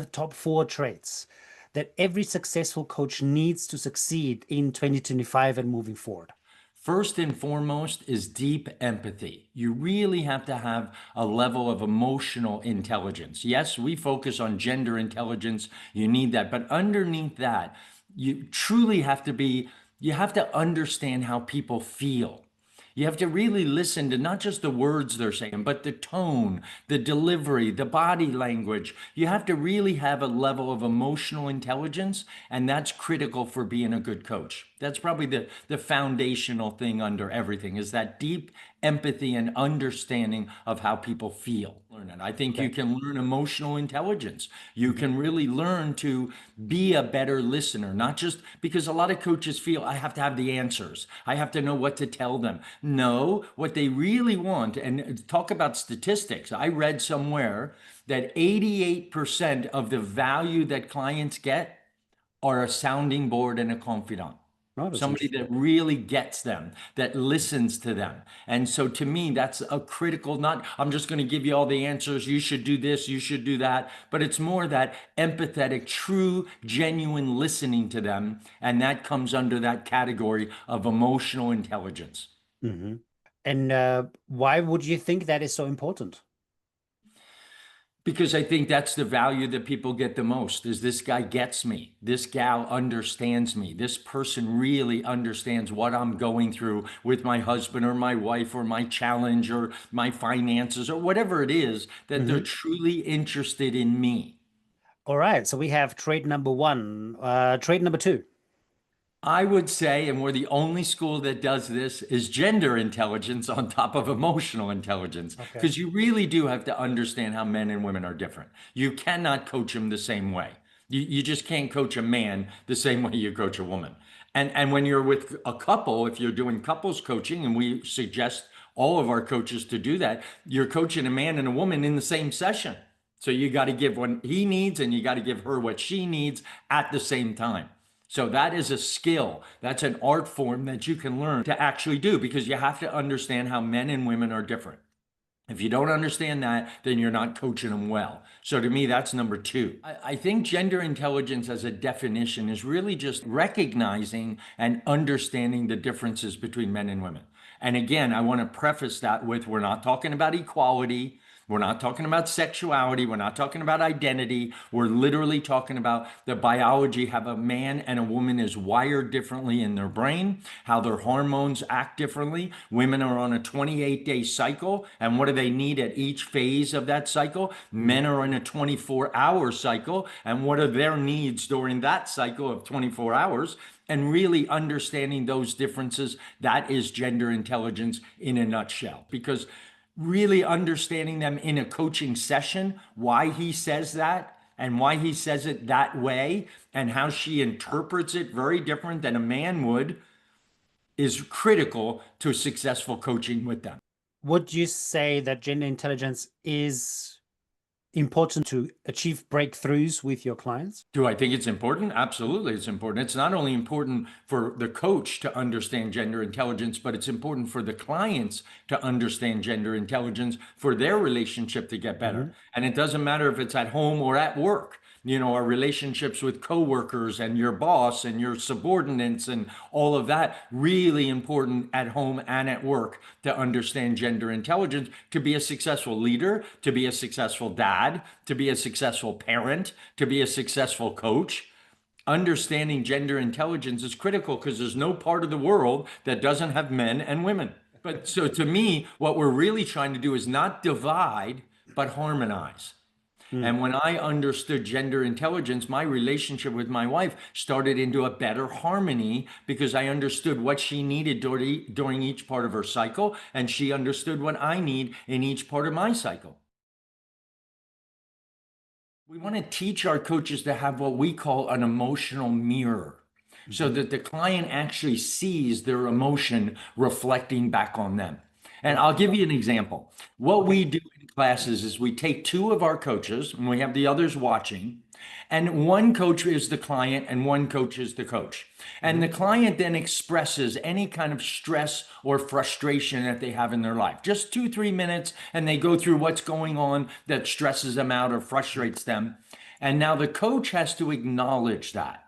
the top four traits that every successful coach needs to succeed in 2025 and moving forward? First and foremost is deep empathy. You really have to have a level of emotional intelligence. Yes, we focus on gender intelligence. You need that. But underneath that, you truly have to you have to understand how people feel. You have to really listen to not just the words they're saying, but the tone, the delivery, the body language. You have to really have a level of emotional intelligence, and that's critical for being a good coach. That's probably the foundational thing under everything is that deep empathy and understanding of how people feel. Learn it. I think you can learn emotional intelligence. You can really learn to be a better listener, not just because a lot of coaches feel I have to have the answers. I have to know what to tell them. No, what they really want, and talk about statistics. I read somewhere that 88% of the value that clients get are a sounding board and a confidant. Oh, that's Somebody interesting. that really gets them, that listens to them. And so to me, that's a critical, not, I'm just going to give you all the answers. You should do this, you should do that. But it's more that empathetic, true, genuine listening to them. And that comes under that category of emotional intelligence. Hmm. And why would you think that is so important? Because I think that's the value that people get the most is this guy gets me. This gal understands me. This person really understands what I'm going through with my husband or my wife or my challenge or my finances or whatever it is, that they're Hmm. truly interested in me. All right. So we have trait number one. Trait number two. I would say, and we're the only school that does this, is gender intelligence on top of emotional intelligence. Okay. Because you really do have to understand how men and women are different. You cannot coach them the same way. You just can't coach a man the same way you coach a woman. And when you're with a couple, if you're doing couples coaching, and we suggest all of our coaches to do that, you're coaching a man and a woman in the same session. So you got to give what he needs and you got to give her what she needs at the same time. So that is a skill. That's an art form that you can learn to actually do because you have to understand how men and women are different. If you don't understand that, then you're not coaching them well. So to me, that's number two. I think gender intelligence as a definition is really just recognizing and understanding the differences between men and women. And again, I want to preface that with we're not talking about equality. We're not talking about sexuality. We're not talking about identity. We're literally talking about the biology, how a man and a woman is wired differently in their brain, how their hormones act differently. Women are on a 28-day cycle. And what do they need at each phase of that cycle? Men are in a 24-hour cycle. And what are their needs during that cycle of 24 hours? And really understanding those differences, that is gender intelligence in a nutshell. Because really understanding them in a coaching session, why he says that and why he says it that way and how she interprets it very different than a man would is critical to successful coaching with them. Would you say that gender intelligence is important to achieve breakthroughs with your clients? Do I think it's important? Absolutely, it's important. It's not only important for the coach to understand gender intelligence, but it's important for the clients to understand gender intelligence for their relationship to get better. Hmm. And it doesn't matter if it's at home or at work. You know, our relationships with coworkers and your boss and your subordinates and all of that, really important at home and at work to understand gender intelligence, to be a successful leader, to be a successful dad, to be a successful parent, to be a successful coach. Understanding gender intelligence is critical because there's no part of the world that doesn't have men and women. But so to me, what we're really trying to do is not divide, but harmonize. Mm. And when I understood gender intelligence, my relationship with my wife started into a better harmony because I understood what she needed during each part of her cycle, and she understood what I need in each part of my cycle. We want to teach our coaches to have what we call an emotional mirror so Mhm. that the client actually sees their emotion reflecting back on them. And I'll give you an example. What Okay. we do in classes is we take two of our coaches and we have the others watching, and one coach is the client and one coach is the coach. And Mhm. the client then expresses any kind of stress or frustration that they have in their life. Just 2, 3 minutes, and they go through what's going on that stresses them out or frustrates them. And now the coach has to acknowledge that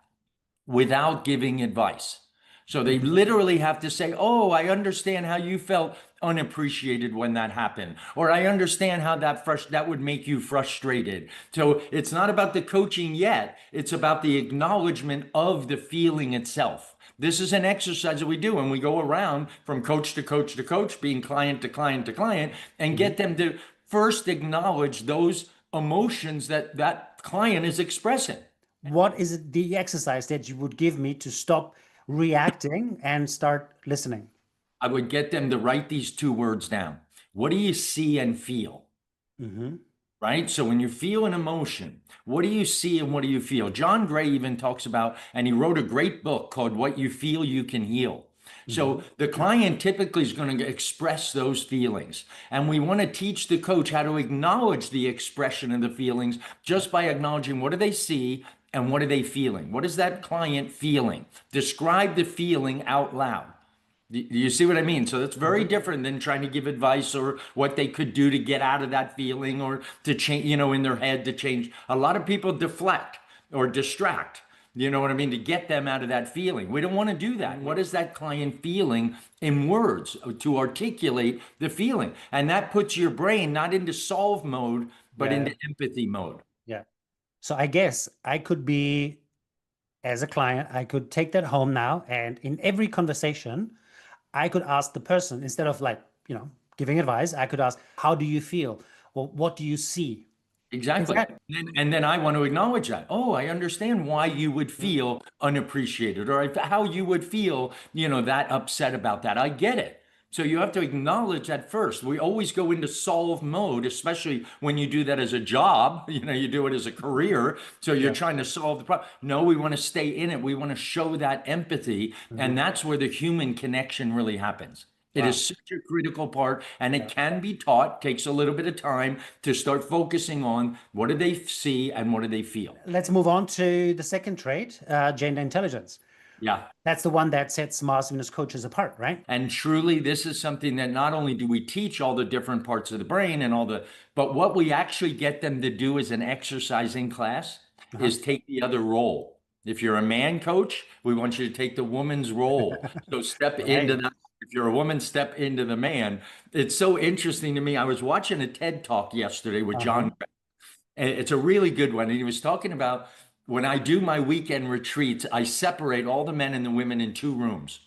without giving advice. So they literally have to say, "Oh, I understand how you felt unappreciated when that happened," or "I understand how that would make you frustrated." So it's not about the coaching yet. It's about the acknowledgement of the feeling itself. This is an exercise that we do, and we go around from coach to coach to coach, being client to client to client, and get them to first acknowledge those emotions that that client is expressing. What is it, the exercise that you would give me to stop reacting and start listening? I would get them to write these two words down. What do you see and feel? Mm-hmm. Right? So when you feel an emotion, what do you see and what do you feel? John Gray even talks about, and he wrote a great book called What You Feel You Can Heal. So the client typically is going to express those feelings. And we want to teach the coach how to acknowledge the expression of the feelings just by acknowledging what do they see and what are they feeling? What is that client feeling? Describe the feeling out loud. Do you see what I mean? So that's very different than trying to give advice or what they could do to get out of that feeling or to change, in their head to change. A lot of people deflect or distract, you know what I mean, to get them out of that feeling. We don't want to do that. What is that client feeling in words to articulate the feeling? And that puts your brain not into solve mode, but into empathy mode. Yeah. So I guess I could be, as a client, I could take that home now, and in every conversation, I could ask the person, instead of giving advice, I could ask, how do you feel? Or what do you see? Exactly. And then I want to acknowledge that. Oh, I understand why you would feel unappreciated or how you would feel, that upset about that. I get it. So you have to acknowledge that first. We always go into solve mode, especially when you do that as a job, you do it as a career. So you're trying to solve the problem. No, we want to stay in it. We want to show that empathy. And that's where the human connection really happens. It is such a critical part, and it can be taught. Takes a little bit of time to start focusing on what do they see and what do they feel. Let's move on to the second trait, gender intelligence. Yeah. That's the one that sets Mars Venus coaches apart, right? And truly, this is something that not only do we teach all the different parts of the brain and but what we actually get them to do as an exercise in class is take the other role. If you're a man coach, we want you to take the woman's role. So step into that. If you're a woman, step into the man. It's so interesting to me. I was watching a TED Talk yesterday with John. And it's a really good one. And he was talking about when I do my weekend retreats, I separate all the men and the women in two rooms.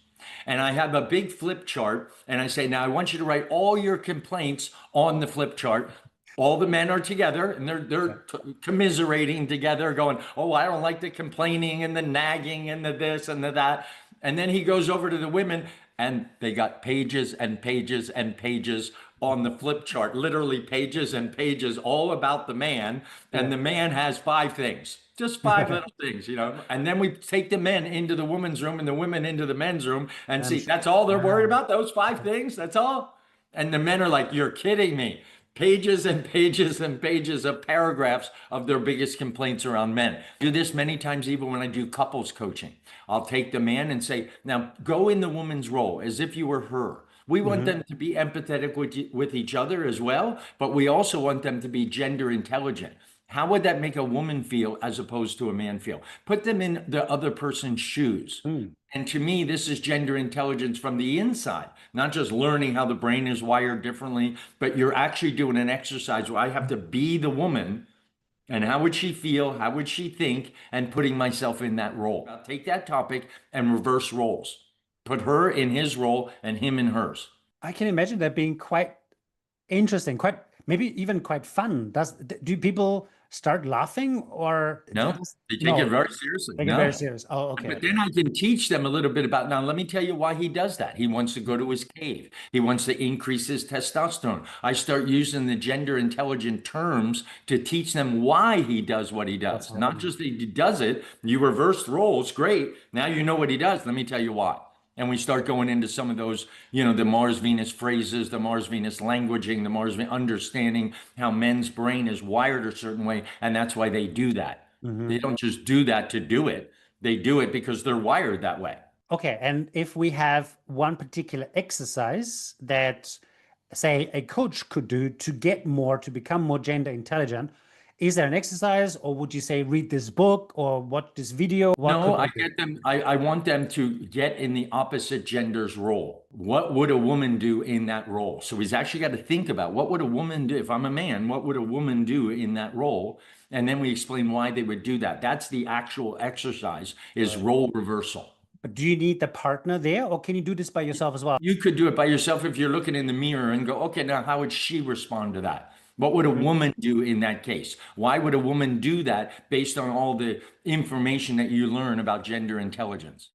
And I have a big flip chart. And I say, now I want you to write all your complaints on the flip chart. All the men are together and they're commiserating together, going, "Oh, I don't like the complaining and the nagging and the this and the that." And then he goes over to the women and they got pages and pages and pages on the flip chart, literally pages and pages all about the man. And the man has 5 things, just 5 little things, And then we take the men into the women's room and the women into the men's room and see, that's all they're worried about, those 5 things, that's all. And the men are like, "You're kidding me." Pages and pages and pages of paragraphs of their biggest complaints around men. I do this many times, even when I do couples coaching. I'll take the man and say, now go in the woman's role as if you were her. We want them to be empathetic with each other as well, but we also want them to be gender intelligent. How would that make a woman feel as opposed to a man feel? Put them in the other person's shoes. And to me, this is gender intelligence from the inside, not just learning how the brain is wired differently, but you're actually doing an exercise where I have to be the woman. And how would she feel? How would she think? And putting myself in that role. I'll take that topic and reverse roles. Put her in his role and him in hers. I can imagine that being quite interesting, maybe even quite fun. Do people start laughing or no? They take it very seriously. Take it very serious. Oh, okay. But then I can teach them a little bit about, now let me tell you why he does that. He wants to go to his cave. He wants to increase his testosterone. I start using the gender intelligent terms to teach them why he does what he does. Not just that he does it. You reversed roles, great. Now you know what he does. Let me tell you why. And we start going into some of those, the Mars-Venus phrases, the Mars-Venus languaging, the Mars-Venus understanding how men's brain is wired a certain way. And that's why they do that. They don't just do that to do it. They do it because they're wired that way. Okay. And if we have one particular exercise that, say, a coach could do to become more gender intelligent, Is there an exercise, or would you say read this book or watch this video? What No, could I they do? get them. I want them to get in the opposite gender's role. What would a woman do in that role? So he's actually got to think about what would a woman do? If I'm a man, what would a woman do in that role? And then we explain why they would do that. That's the actual exercise is Right. role reversal. But do you need the partner there, or can you do this by yourself as well? You could do it by yourself if you're looking in the mirror and go, okay, now how would she respond to that? What would a Mhm. woman do in that case? Why would a woman do that based on all the information that you learn about gender intelligence?